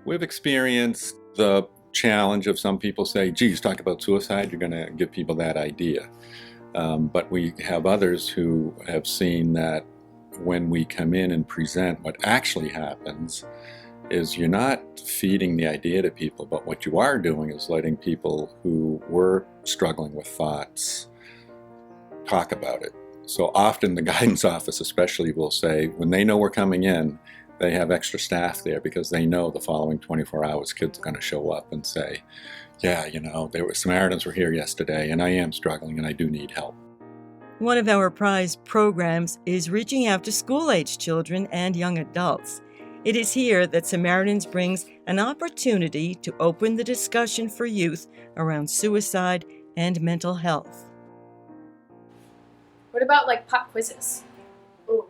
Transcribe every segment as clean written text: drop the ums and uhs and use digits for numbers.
We've experienced the challenge of some people say, geez, talk about suicide, you're going to give people that idea. But we have others who have seen that when we come in and present, what actually happens is you're not feeding the idea to people, but what you are doing is letting people who were struggling with thoughts talk about it. So often the guidance office especially will say, when they know we're coming in, they have extra staff there because they know the following 24 hours kids are going to show up and say, yeah, Samaritans were here yesterday and I am struggling and I do need help. One of our prized programs is reaching out to school-age children and young adults. It is here that Samaritans brings an opportunity to open the discussion for youth around suicide and mental health. What about like pop quizzes? Oh,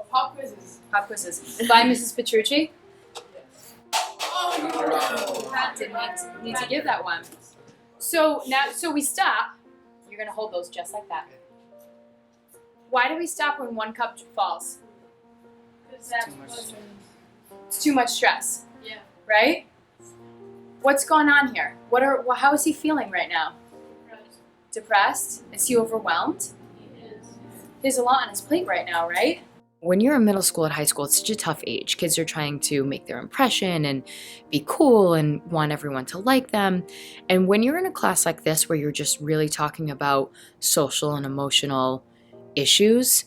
pop quizzes. Pop quizzes. By Mrs. Petrucci? Yes. Oh, Pat didn't need to give that one. So we stop. You're going to hold those just like that. Why do we stop when one cup falls? because that's It's too much stress, yeah. right? What's going on here? How is he feeling right now? Depressed? Is he overwhelmed? He is. He has a lot on his plate right now, right? When you're in middle school and high school, it's such a tough age. Kids are trying to make their impression and be cool and want everyone to like them. And when you're in a class like this where you're just really talking about social and emotional issues,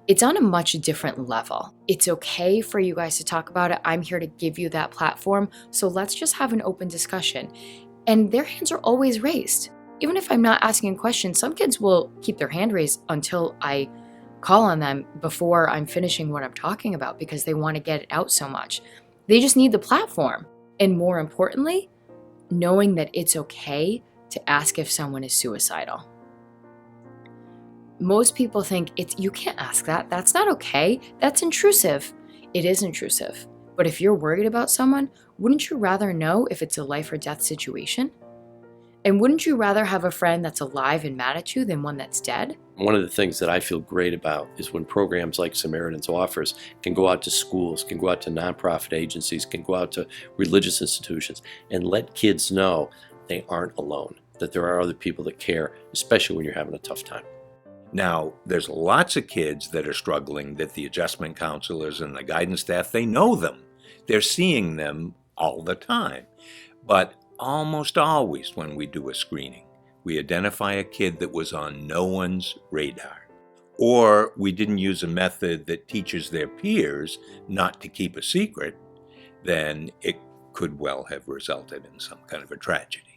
it's on a much different level. It's okay for you guys to talk about it. I'm here to give you that platform. So let's just have an open discussion. And their hands are always raised. Even if I'm not asking a question, some kids will keep their hand raised until I call on them before I'm finishing what I'm talking about because they want to get it out so much. They just need the platform. And more importantly, knowing that it's okay to ask if someone is suicidal. Most people think you can't ask that. That's not okay. That's intrusive. It is intrusive. But if you're worried about someone, wouldn't you rather know if it's a life or death situation? And wouldn't you rather have a friend that's alive and mad at you than one that's dead? One of the things that I feel great about is when programs like Samaritans offers can go out to schools, can go out to nonprofit agencies, can go out to religious institutions and let kids know they aren't alone, that there are other people that care, especially when you're having a tough time. Now, there's lots of kids that are struggling that the adjustment counselors and the guidance staff, they know them. They're seeing them all the time. But almost always when we do a screening, we identify a kid that was on no one's radar. Or we didn't use a method that teaches their peers not to keep a secret, then it could well have resulted in some kind of a tragedy.